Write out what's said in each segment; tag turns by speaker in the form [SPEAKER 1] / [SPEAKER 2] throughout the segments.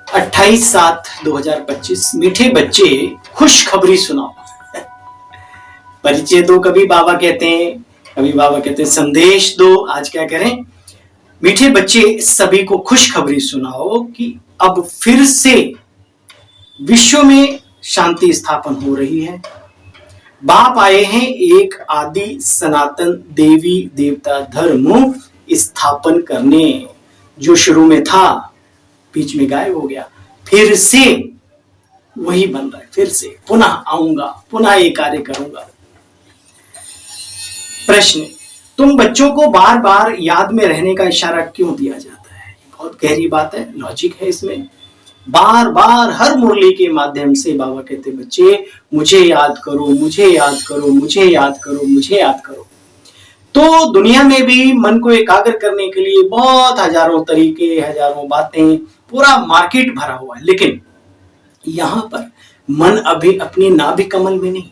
[SPEAKER 1] 28/7/2025 मीठे बच्चे खुशखबरी सुनाओ। परिचय दो, कभी बाबा कहते हैं, कभी बाबा कहते हैं संदेश दो। आज क्या करें? मीठे बच्चे सभी को खुशखबरी सुनाओ कि अब फिर से विश्व में शांति स्थापन हो रही है। बाप आए हैं एक आदि सनातन देवी देवता धर्म स्थापन करने। जो शुरू में था बीच में गायब हो गया, फिर से वही बन रहा है। फिर से पुनः आऊंगा, पुनः ये कार्य करूंगा। प्रश्न, तुम बच्चों को बार बार याद में रहने का इशारा क्यों दिया जाता है? बहुत गहरी बात है, लॉजिक है इसमें। बार बार हर मुरली के माध्यम से बाबा कहते बच्चे मुझे याद करो, मुझे याद करो, मुझे याद करो, मुझे याद करो। तो दुनिया में भी मन को एकाग्र करने के लिए बहुत हजारों तरीके, हजारों बातें, पूरा मार्केट भरा हुआ है। लेकिन यहां पर मन अभी अपनी नाभि कमल में नहीं,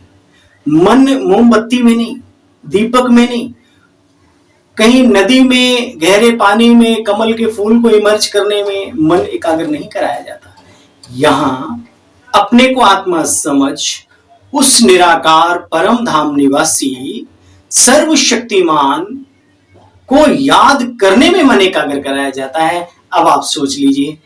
[SPEAKER 1] मन मोमबत्ती में नहीं, दीपक में नहीं, कहीं नदी में, गहरे पानी में कमल के फूल को इमर्ज करने में मन एकाग्र नहीं कराया जाता। यहां अपने को आत्मा समझ उस निराकार परम धाम निवासी सर्वशक्तिमान को याद करने में मन एकाग्र कराया जाता है। अब आप सोच लीजिए,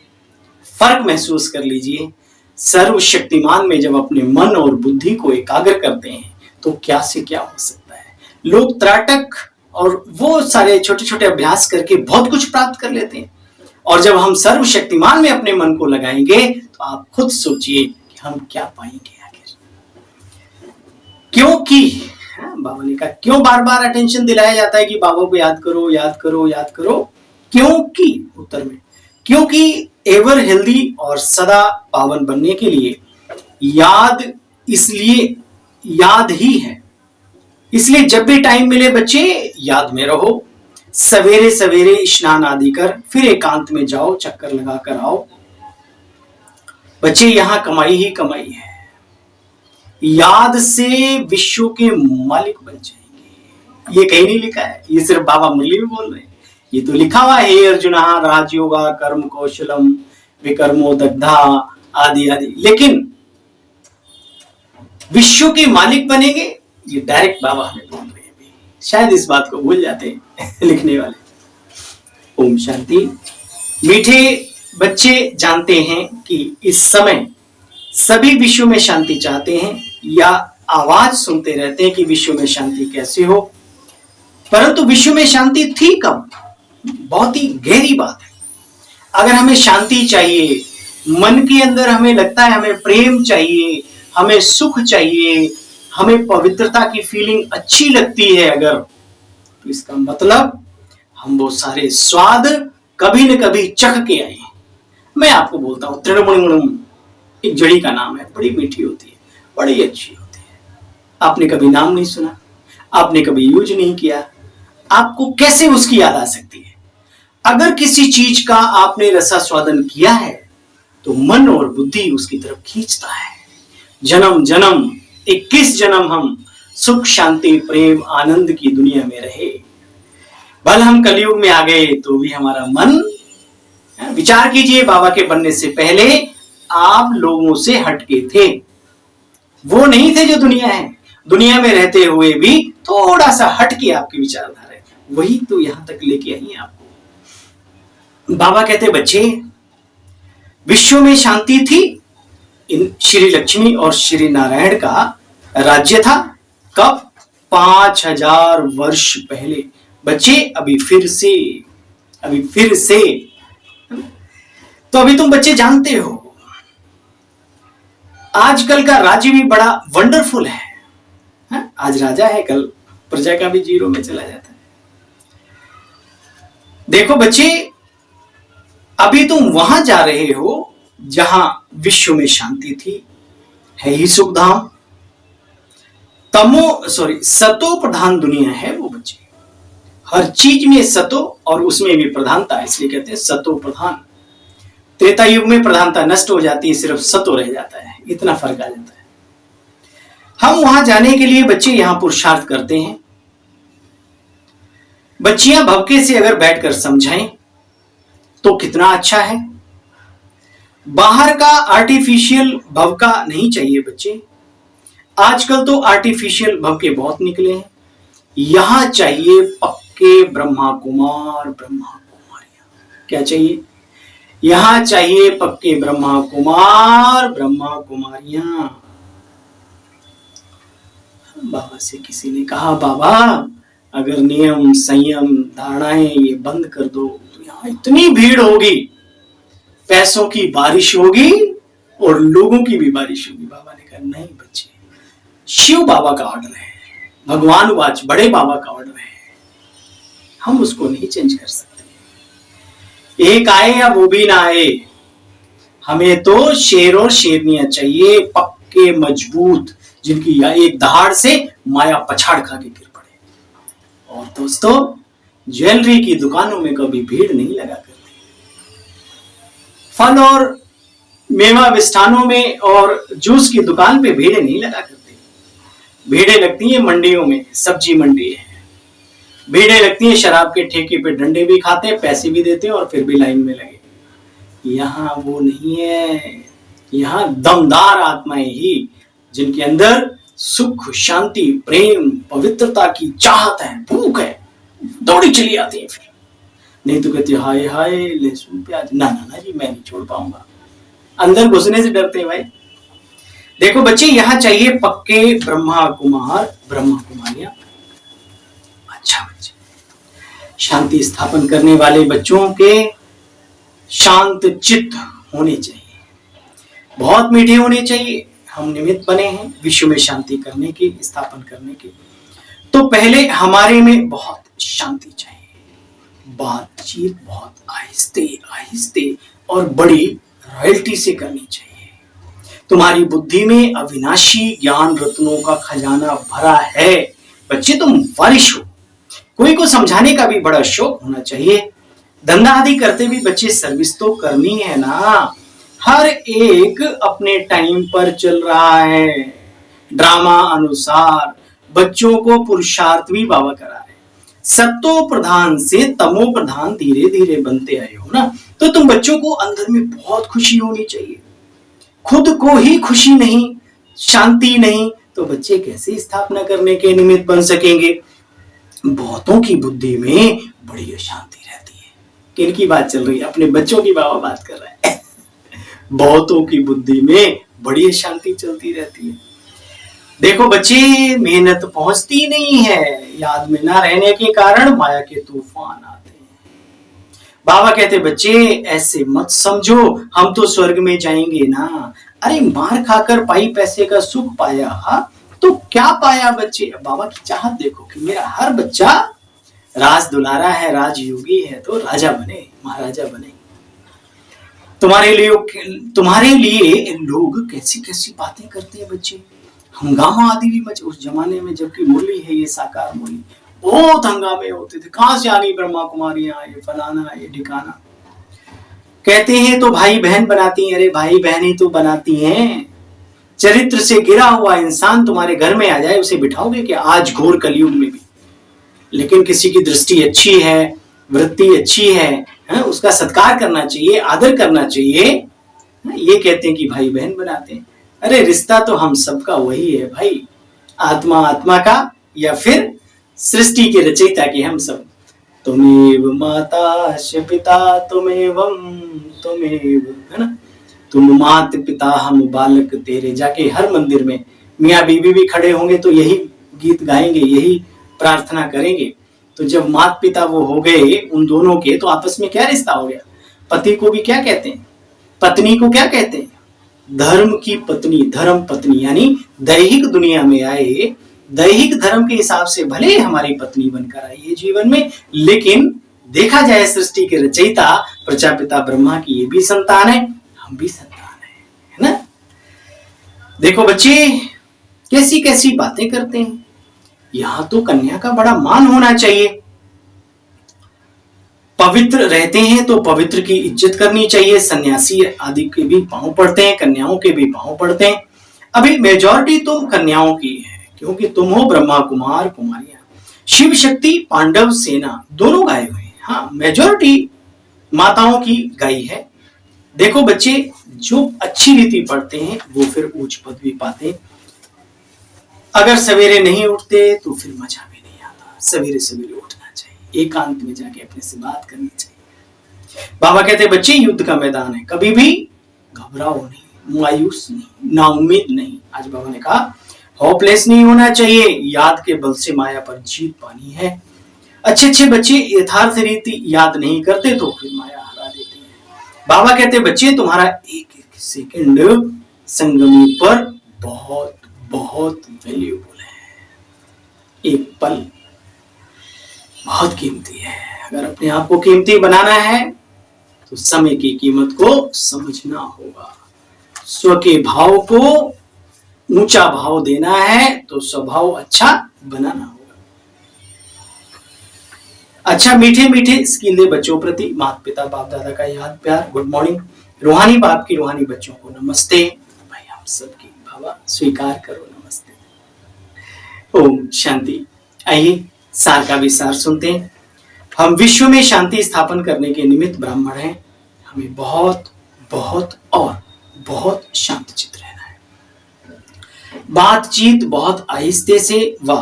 [SPEAKER 1] फर्क महसूस कर लीजिए। सर्वशक्तिमान में जब अपने मन और बुद्धि को एकाग्र करते हैं तो क्या से क्या हो सकता है। लोग त्राटक और वो सारे छोटे छोटे अभ्यास करके बहुत कुछ प्राप्त कर लेते हैं, और जब हम सर्वशक्तिमान में अपने मन को लगाएंगे तो आप खुद सोचिए कि हम क्या पाएंगे आखिर। क्योंकि बाबा ने कहा क्यों बार बार अटेंशन दिलाया जाता है कि बाबा को याद करो, याद करो, याद करो। क्योंकि उत्तर में, क्योंकि एवर हेल्दी और सदा पावन बनने के लिए याद, इसलिए याद ही है। इसलिए जब भी टाइम मिले बच्चे याद में रहो। सवेरे सवेरे स्नान आदि कर फिर एकांत में जाओ, चक्कर लगा कर आओ। बच्चे यहां कमाई ही कमाई है। याद से विश्व के मालिक बन जाएंगे। ये कहीं नहीं लिखा है, ये सिर्फ बाबा मुरली में बोल रहे हैं। ये तो लिखा हुआ है अर्जुन राजयोगा कर्म कौशलम विकर्मो दग्धा आदि आदि। लेकिन विश्व के मालिक बनेंगे, ये डायरेक्ट बाबा हमें बोल रहे हैं। शायद इस बात को भूल जाते हैं लिखने वाले। ओम शांति। मीठे बच्चे जानते हैं कि इस समय सभी विश्व में शांति चाहते हैं या आवाज सुनते रहते हैं कि विश्व में शांति कैसे हो। परंतु विश्व में शांति थी कब? बहुत ही गहरी बात है। अगर हमें शांति चाहिए, मन के अंदर हमें लगता है हमें प्रेम चाहिए, हमें सुख चाहिए, हमें पवित्रता की फीलिंग अच्छी लगती है अगर, तो इसका मतलब हम वो सारे स्वाद कभी न कभी चख के आए हैं। मैं आपको बोलता हूं, तृणमुणिमुणम एक जड़ी का नाम है, बड़ी मीठी होती है, बड़ी अच्छी होती है। आपने कभी नाम नहीं सुना, आपने कभी यूज नहीं किया, आपको कैसे उसकी याद आ सकती है? अगर किसी चीज का आपने रसास्वादन किया है तो मन और बुद्धि उसकी तरफ खींचता है। जन्म जन्म 21 जन्म हम सुख शांति प्रेम आनंद की दुनिया में रहे। भले हम कलयुग में आ गए तो भी हमारा मन, विचार कीजिए, बाबा के बनने से पहले आप लोगों से हटके थे। वो नहीं थे जो दुनिया है। दुनिया में रहते हुए भी थोड़ा सा हटके आपकी विचारधारा है, वही तो यहां तक लेके आई है आपको। बाबा कहते बच्चे विश्व में शांति थी। इन श्री लक्ष्मी और श्री नारायण का राज्य था। कब? 5000 वर्ष पहले। बच्चे अभी फिर से तो अभी तुम बच्चे जानते हो आजकल का राज्य भी बड़ा वंडरफुल है। आज राजा है, कल प्रजा का भी जीरो में चला जाता है। देखो बच्चे, अभी तुम वहां जा रहे हो जहां विश्व में शांति थी, है ही सुखधाम। सतो प्रधान दुनिया है वो बच्चे। हर चीज में सतो और उसमें भी प्रधानता, इसलिए कहते हैं सतो प्रधान। त्रेता युग में प्रधानता नष्ट हो जाती है, सिर्फ सतो रह जाता है, इतना फर्क आ जाता है। हम वहां जाने के लिए बच्चे यहां पुरुषार्थ करते हैं। बच्चियां भवके से अगर बैठकर समझाएं तो कितना अच्छा है। बाहर का आर्टिफिशियल भव का नहीं चाहिए बच्चे। आजकल तो आर्टिफिशियल भव के बहुत निकले हैं। यहां चाहिए पक्के ब्रह्मा कुमार ब्रह्मा कुमारियां। क्या चाहिए? यहां चाहिए पक्के ब्रह्मा कुमार ब्रह्मा कुमारियां। बाबा से किसी ने कहा, बाबा अगर नियम संयम धारणाएं ये बंद कर दो तो यहां इतनी भीड़ होगी, पैसों की बारिश होगी और लोगों की भी बारिश होगी। बाबा ने कहा, नहीं बच्चे, शिव बाबा का ऑर्डर है, भगवान वाच बड़े बाबा का ऑर्डर है, हम उसको नहीं चेंज कर सकते। एक आए या वो भी ना आए, हमें तो शेर और शेरनियां चाहिए, पक्के मजबूत, जिनकी एक दहाड़ से माया पछाड़ खा के गिर पड़े। और दोस्तों, ज्वेलरी की दुकानों में कभी भीड़ नहीं लगा करती। फल और मेवा मिष्ठानों में और जूस की दुकान पे भीड़ नहीं लगा करती। भीड़ें लगती हैं मंडियों में, सब्जी मंडी है, भीड़ें लगती हैं शराब के ठेके पे, डंडे भी खाते हैं, पैसे भी देते हैं और फिर भी लाइन में लगे। यहाँ वो नहीं है। यहाँ दमदार आत्माएं ही, जिनके अंदर सुख शांति प्रेम पवित्रता की चाहत है, भूख है, दौड़ी चली आती है। फिर नहीं तो कहती हाय हाय लहसुन प्याज, ना ना ना जी मैं नहीं छोड़ पाऊंगा, अंदर घुसने से डरते हैं भाई। देखो बच्चे, यहां चाहिए पक्के ब्रह्मा कुमार ब्रह्मा कुमारियां। अच्छा बच्चे, शांति स्थापन करने वाले बच्चों के शांत चित्त होने चाहिए, बहुत मीठे होने चाहिए। हम निमित्त बने हैं विश्व में शांति करने की, स्थापन करने की। तो पहले हमारे में बहुत शांति चाहिए, बातचीत बहुत आहिस्ते आहिस्ते और बड़ी रॉयल्टी से करनी चाहिए। तुम्हारी बुद्धि में अविनाशी ज्ञान रत्नों का खजाना भरा है बच्चे, तुम वारिश हो। कोई को समझाने का भी बड़ा शौक होना चाहिए। धंधा आदि करते भी बच्चे सर्विस तो करनी है ना। हर एक अपने टाइम पर चल रहा है, ड्रामा अनुसार बच्चों को पुरुषार्थ भी बाबा करा रहे। सत्तो प्रधान से तमो प्रधान धीरे धीरे बनते आए हो ना, तो तुम बच्चों को अंदर में बहुत खुशी होनी चाहिए। खुद को ही खुशी नहीं, शांति नहीं, तो बच्चे कैसे स्थापना करने के निमित्त बन सकेंगे। बहुतों की बुद्धि में बड़ी अशांति रहती है। किनकी बात चल रही है? अपने बच्चों की बाबा बात कर रहे हैं। बहुतों की बुद्धि में बड़ी अशांति चलती रहती है। देखो बच्चे, मेहनत पहुंचती नहीं है, याद में ना रहने के कारण माया के तूफान आते हैं। बाबा कहते बच्चे ऐसे मत समझो हम तो स्वर्ग में जाएंगे ना। अरे मार खाकर पाई पैसे का सुख पाया, हा? तो क्या पाया बच्चे? बाबा की चाहत देखो कि मेरा हर बच्चा राज दुलारा है, राजयोगी है, तो राजा बने, महाराजा बने। तुम्हारे लिए लोग कैसी कैसी बातें करते हैं बच्चे, हंगामा आदि भी बच्चे। उस जमाने में जबकि मुरली है ये साकार मुरली, बहुत हंगामे होते थे। कहां से आ गई ब्रह्मा कुमारियां, ये फलाना ये ठिकाना। कहते हैं तो भाई बहन बनाती हैं। अरे भाई बहन ही तो बनाती हैं। चरित्र से गिरा हुआ इंसान तुम्हारे घर में आ जाए, उसे बिठाओगे क्या? आज घोर कलयुग में भी। लेकिन किसी की दृष्टि अच्छी है, वृत्ति अच्छी है, उसका सत्कार करना चाहिए, आदर करना चाहिए। ये कहते हैं कि भाई बहन बनाते हैं। अरे रिश्ता तो हम सबका वही है भाई, आत्मा आत्मा का, या फिर सृष्टि के रचयिता के हम सब। तुमेव माता पिता तुमेवं तुमेव, है ना। तुम मात पिता हम बालक तेरे। जाके हर मंदिर में मियाँ बीबी भी खड़े होंगे तो यही गीत गाएंगे, यही प्रार्थना करेंगे। तो जब मात पिता वो हो गए उन दोनों के, तो आपस में क्या रिश्ता हो गया? पति को भी क्या कहते हैं, पत्नी को क्या कहते हैं? धर्म की पत्नी, धर्म पत्नी, यानी दैहिक दुनिया में आए, दैहिक धर्म के हिसाब से भले हमारी पत्नी बनकर आई है जीवन में, लेकिन देखा जाए सृष्टि के रचयिता प्रजापिता ब्रह्मा की ये भी संतान है, हम भी संतान है ना। देखो बच्चे कैसी कैसी बातें करते हैं। यहां तो कन्या का बड़ा मान होना चाहिए। पवित्र रहते हैं तो पवित्र की इज्जत करनी चाहिए। सन्यासी आदि के भी पांव पड़ते हैं, कन्याओं के भी पांव पड़ते हैं। अभी मेजॉरिटी तुम कन्याओं की है, क्योंकि तुम हो ब्रह्मा कुमार कुमारियां। शिव शक्ति पांडव सेना दोनों गाये हुए हैं। हाँ, मेजॉरिटी माताओं की गाई है। देखो बच्चे, जो अच्छी रीति पढ़ते हैं वो फिर उच्च पदवी पाते हैं। अगर सवेरे नहीं उठते तो फिर मजा भी नहीं आता। सवेरे सवेरे उठना चाहिए, एकांत में जाके अपने से बात करनी चाहिए। बाबा कहते हैं बच्चे युद्ध का मैदान है, कभी भी घबराओ नहीं, मायूस नहीं, नाउम्मीद नहीं। आज बाबा ने कहा होपलेस नहीं होना चाहिए, याद के बल से माया पर जीत पानी है। अच्छे अच्छे बच्चे यथार्थ रीति याद नहीं करते तो फिर माया हरा देती है। बाबा कहते बच्चे तुम्हारा एक एक सेकंड संगमी पर बहुत बहुत वैल्यूएबल है। एक पल बहुत कीमती है। अगर अपने आप को कीमती बनाना है तो समय की कीमत को समझना होगा। स्व के भाव को ऊंचा भाव देना है तो स्वभाव अच्छा बनाना होगा। अच्छा, मीठे मीठे स्कीले बच्चों प्रति माता पिता बाप दादा का याद प्यार। Good morning. रूहानी बाप की रूहानी बच्चों को नमस्ते। भाई आप सबकी बाबा स्वीकार करो नमस्ते। ओम शांति। आइए सार का विसार सुनते हैं। हम विश्व में शांति स्थापन करने के निमित्त ब्राह्मण हैं। हमें बहुत बहुत और बहुत शांत चित्त रहना है। बातचीत बहुत आहिस्ते से व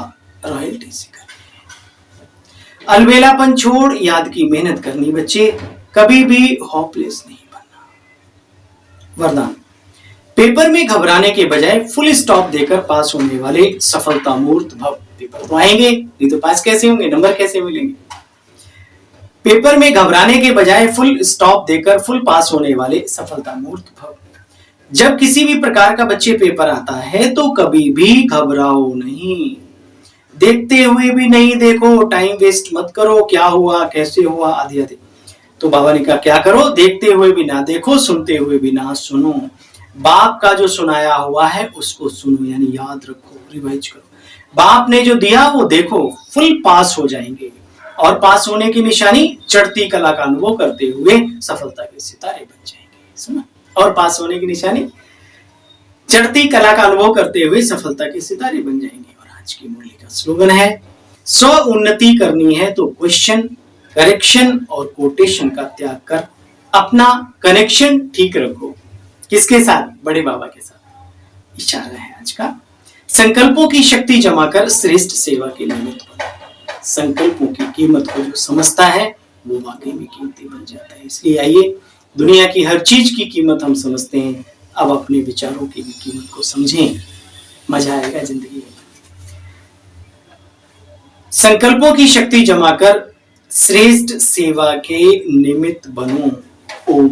[SPEAKER 1] रॉयल्टी से करनी है। अलबेलापन छोड़ याद की मेहनत करनी बच्चे। कभी भी होपलेस नहीं बनना। वरदान, पेपर में घबराने के बजाय फुल स्टॉप देकर पास होने वाले सफलता मूर्त भव। पेपर तो आएंगे, नहीं तो पास कैसे होंगे, नंबर कैसे मिलेंगे। पेपर में घबराने के बजाय फुल स्टॉप देकर फुल पास होने वाले सफलता मूर्त भव। जब किसी भी प्रकार का बच्चे पेपर आता है तो कभी भी घबराओ नहीं। देखते हुए भी नहीं देखो, टाइम वेस्ट मत करो, क्या हुआ कैसे हुआ आदि आदि। तो बाबा ने कहा क्या करो, देखते हुए भी ना देखो, सुनते हुए भी ना सुनो। बाप का जो सुनाया हुआ है उसको सुनो, यानी याद रखो, रिवाइज करो। बाप ने जो दिया वो देखो, फुल पास हो जाएंगे। और पास होने की निशानी चढ़ती कला का अनुभव करते हुए सफलता के सितारे बन जाएंगे। सुना? और पास होने की निशानी चढ़ती कला का अनुभव करते हुए सफलता के सितारे बन जाएंगे। और आज की मुरली का स्लोगन है, स्व उन्नति करनी है तो क्वेश्चन, करेक्शन और कोटेशन का त्याग कर अपना कनेक्शन ठीक रखो। किसके साथ? बड़े बाबा के साथ। इशारा है आज का। संकल्पों की शक्ति जमा कर श्रेष्ठ सेवा के निमित्त बनो। संकल्पों की कीमत को जो समझता है वो वाकई में कीमती बन जाता है। इसलिए आइए, दुनिया की हर चीज की कीमत हम समझते हैं, अब अपने विचारों की भी कीमत को समझें, मजा आएगा जिंदगी में। संकल्पों की शक्ति जमा कर श्रेष्ठ सेवा के निमित्त बनो। ओम